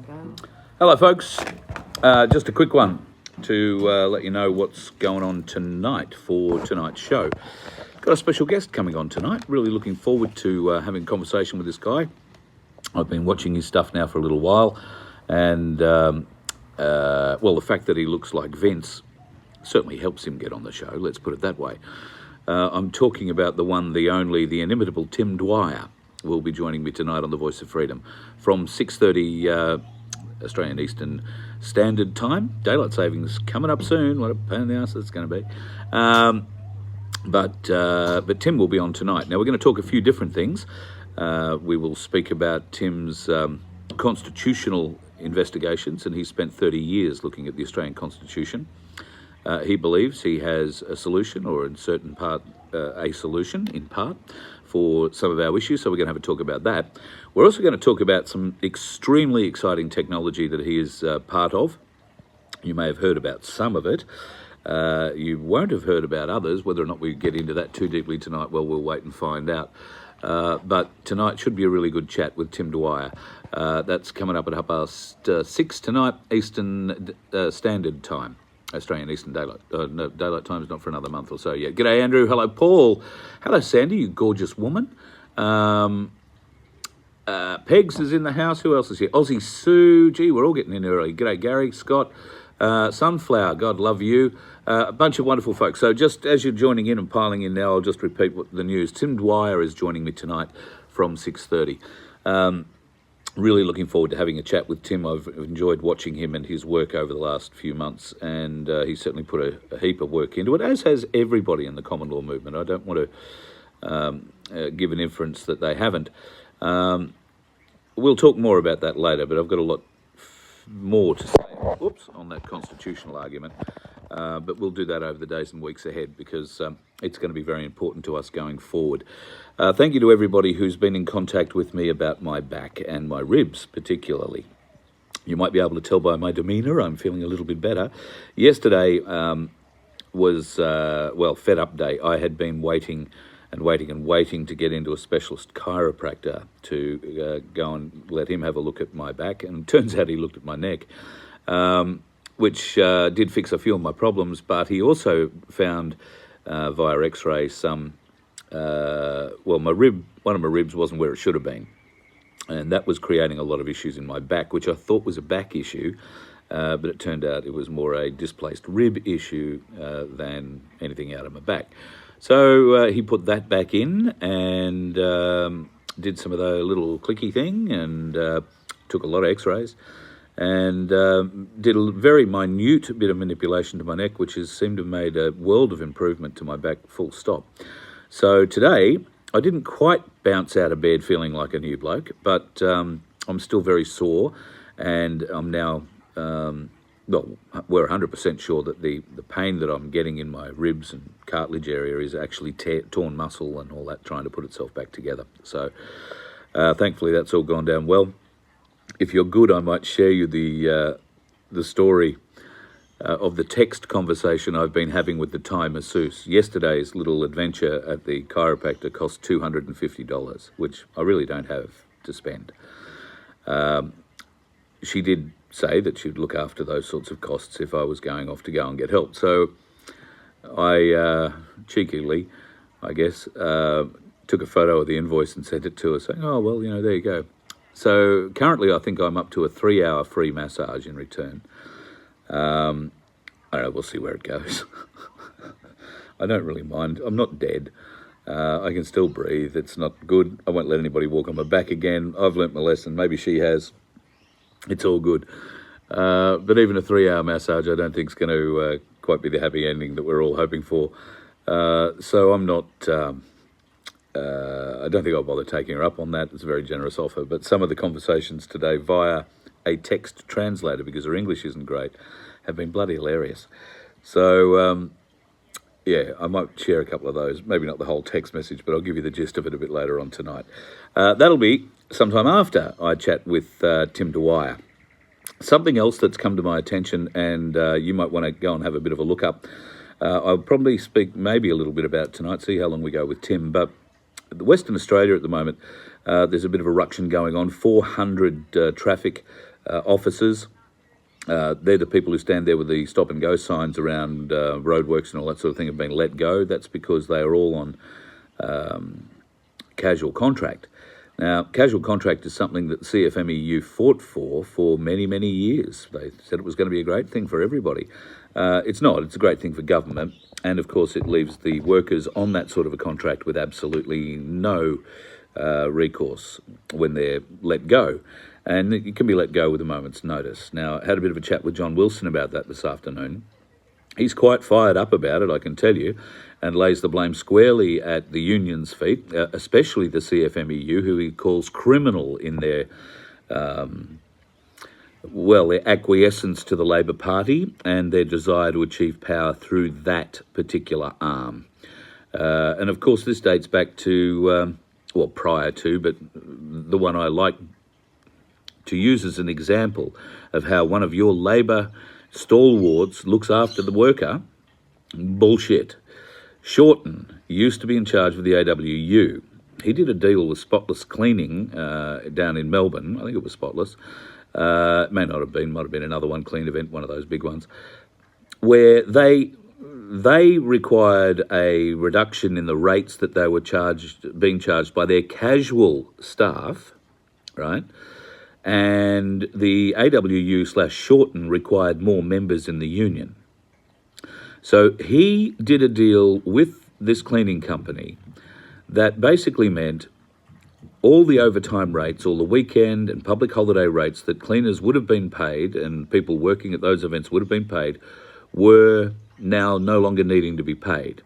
go. Hello, folks. Just a quick one to let you know what's going on tonight for tonight's show. Got a special guest coming on tonight. Really looking forward to having a conversation with this guy. I've been watching his stuff now for a little while, and well, the fact that he looks like Vince certainly helps him get on the show. Let's put it that way. I'm talking about the one, the only, the inimitable Tim Dwyer. Will be joining me tonight on The Voice of Freedom from 6:30 Australian Eastern Standard Time. Daylight savings coming up soon. What a pain in the ass that's going to be. But Tim will be on tonight. Now we're going to talk a few different things. We will speak about Tim's constitutional investigations, and he spent 30 years looking at the Australian Constitution. He believes he has a solution, or in certain part, a solution in part, for some of our issues, so we're going to have a talk about that. We're also going to talk about some extremely exciting technology that he is part of. You may have heard about some of it. You won't have heard about others. Whether or not we get into that too deeply tonight, well, we'll wait and find out. But tonight should be a really good chat with Tim Dwyer. That's coming up at 6:30 tonight, Eastern Standard Time. Australian Eastern Daylight. No, Daylight Time is not for another month or so yet. G'day, Andrew. Hello, Paul. Hello, Sandy, you gorgeous woman. Pegs is in the house. Who else is here? Aussie Sue. Gee, we're all getting in early. G'day, Gary, Scott. Sunflower, God love you. A bunch of wonderful folks. So just as you're joining in and piling in now, I'll just repeat what the news. Tim Dwyer is joining me tonight from 6:30. Really looking forward to having a chat with Tim. I've enjoyed watching him and his work over the last few months, and he's certainly put a heap of work into it, as has everybody in the common law movement. I don't want to give an inference that they haven't. We'll talk more about that later, but I've got a lot more to say on that constitutional argument. But we'll do that over the days and weeks ahead, because it's going to be very important to us going forward. Thank you to everybody who's been in contact with me about my back and my ribs particularly. You might be able to tell by my demeanour I'm feeling a little bit better. Yesterday was, fed up day. I had been waiting to get into a specialist chiropractor to go and let him have a look at my back, and it turns out he looked at my neck. Which did fix a few of my problems, but he also found via X-ray one of my ribs wasn't where it should have been, and that was creating a lot of issues in my back, which I thought was a back issue, but it turned out it was more a displaced rib issue than anything out of my back. So he put that back in and did some of the little clicky thing, and took a lot of X-rays. And did a very minute bit of manipulation to my neck, which has seemed to have made a world of improvement to my back, full stop. So today, I didn't quite bounce out of bed feeling like a new bloke, but I'm still very sore, and I'm now, we're 100% sure that the pain that I'm getting in my ribs and cartilage area is actually torn muscle and all that, trying to put itself back together. So thankfully, that's all gone down well. If you're good, I might share you the story of the text conversation I've been having with the Thai masseuse. Yesterday's little adventure at the chiropractor cost $250, which I really don't have to spend. She did say that she'd look after those sorts of costs if I was going off to go and get help. So I cheekily, I guess, took a photo of the invoice and sent it to her, saying, oh, well, there you go. So currently I think I'm up to a 3-hour free massage in return. I don't know, we'll see where it goes. I don't really mind. I'm not dead. I can still breathe. It's not good. I won't let anybody walk on my back again. I've learnt my lesson. Maybe she has. It's all good. But even a 3-hour massage I don't think is going to quite be the happy ending that we're all hoping for. So I'm not... I don't think I'll bother taking her up on that. It's a very generous offer. But some of the conversations today via a text translator, because her English isn't great, have been bloody hilarious. So, I might share a couple of those. Maybe not the whole text message, but I'll give you the gist of it a bit later on tonight. That'll be sometime after I chat with Tim Dwyer. Something else that's come to my attention, and you might want to go and have a bit of a look up. I'll probably speak maybe a little bit about it tonight, see how long we go with Tim, but Western Australia at the moment, there's a bit of a ruction going on. 400 traffic officers. They're the people who stand there with the stop and go signs around roadworks and all that sort of thing have been let go. That's because they are all on casual contract. Now, casual contract is something that CFMEU fought for many, many years. They said it was going to be a great thing for everybody. It's not. It's a great thing for government. And, of course, it leaves the workers on that sort of a contract with absolutely no recourse when they're let go. And you can be let go with a moment's notice. Now, I had a bit of a chat with John Wilson about that this afternoon. He's quite fired up about it, I can tell you, and lays the blame squarely at the union's feet, especially the CFMEU, who he calls criminal in their, their acquiescence to the Labor Party and their desire to achieve power through that particular arm. And, of course, this dates back to, prior to, but the one I like to use as an example of how one of your Labor stalwarts looks after the worker. Bullshit. Shorten used to be in charge of the AWU. He did a deal with Spotless Cleaning down in Melbourne. I think it was Spotless. It may not have been, might have been another one, Clean Event, one of those big ones, where they required a reduction in the rates that they were being charged by their casual staff, right? And the AWU/Shorten required more members in the union. So he did a deal with this cleaning company that basically meant all the overtime rates, all the weekend and public holiday rates that cleaners would have been paid and people working at those events would have been paid were now no longer needing to be paid.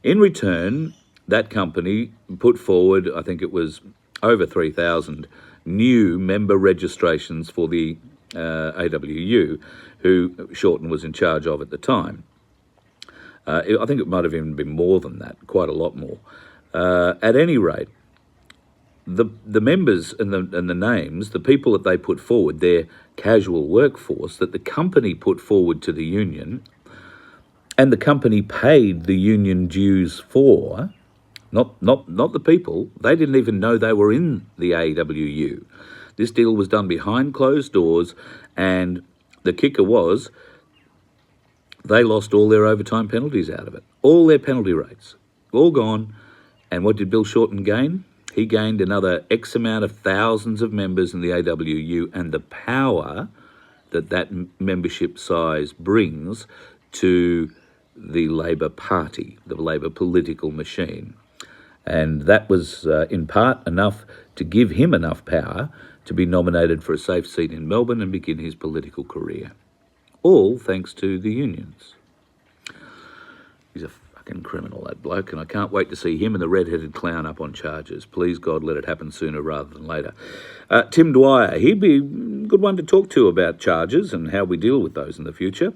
In return, that company put forward, I think it was over 3,000 new member registrations for the AWU, who Shorten was in charge of at the time. I think it might have even been more than that, quite a lot more. At any rate, the members and the names, the people that they put forward, their casual workforce that the company put forward to the union, and the company paid the union dues for, not the people. They didn't even know they were in the AWU. This deal was done behind closed doors, and the kicker was they lost all their overtime penalties out of it. All their penalty rates, all gone. And what did Bill Shorten gain? He gained another X amount of thousands of members in the AWU, and the power that membership size brings to the Labor Party, the Labor political machine. And that was in part enough to give him enough power to be nominated for a safe seat in Melbourne and begin his political career. All thanks to the unions. He's a fucking criminal, that bloke, and I can't wait to see him and the red-headed clown up on charges. Please, God, let it happen sooner rather than later. Tim Dwyer, he'd be a good one to talk to about charges and how we deal with those in the future.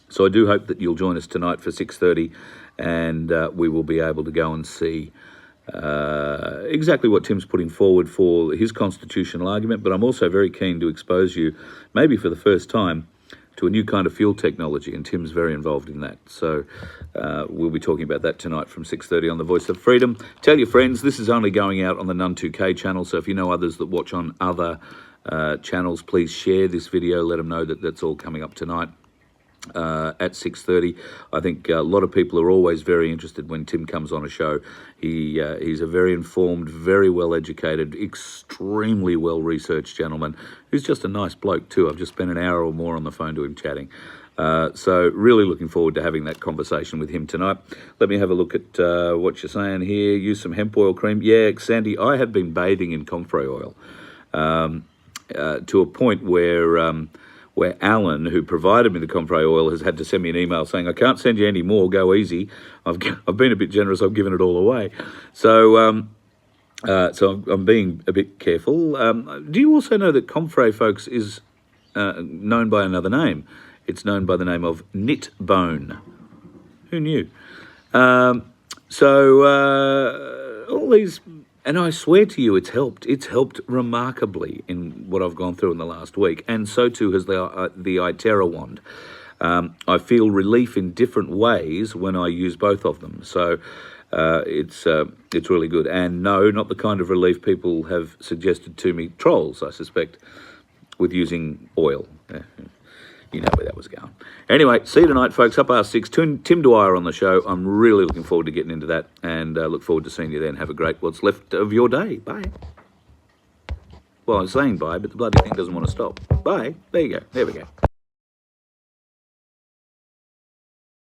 So I do hope that you'll join us tonight for 6:30, and we will be able to go and see exactly what Tim's putting forward for his constitutional argument. But I'm also very keen to expose you, maybe for the first time, to a new kind of fuel technology, and Tim's very involved in that. So we'll be talking about that tonight from 6:30 on The Voice of Freedom. Tell your friends, this is only going out on the Nun2K channel, so if you know others that watch on other channels, please share this video, let them know that that's all coming up tonight. At 6:30. I think a lot of people are always very interested when Tim comes on a show. He's a very informed, very well-educated, extremely well-researched gentleman who's just a nice bloke too. I've just spent an hour or more on the phone to him chatting. So really looking forward to having that conversation with him tonight. Let me have a look at what you're saying here. Use some hemp oil cream. Yeah, Sandy, I have been bathing in comfrey oil to a point where Alan, who provided me the comfrey oil, has had to send me an email saying, I can't send you any more, go easy. I've been a bit generous, I've given it all away. So I'm being a bit careful. Do you also know that comfrey, folks, is known by another name? It's known by the name of knit bone. Who knew? All these... And I swear to you, it's helped. It's helped remarkably in what I've gone through in the last week. And so too has the iTerra wand. I feel relief in different ways when I use both of them. So it's really good. And no, not the kind of relief people have suggested to me. Trolls, I suspect, with using oil. You know where that was going. Anyway, see you tonight, folks. Up R6. Tim Dwyer on the show. I'm really looking forward to getting into that, and look forward to seeing you then. Have a great what's left of your day. Bye. Well, I'm saying bye, but the bloody thing doesn't want to stop. Bye. There you go. There we go.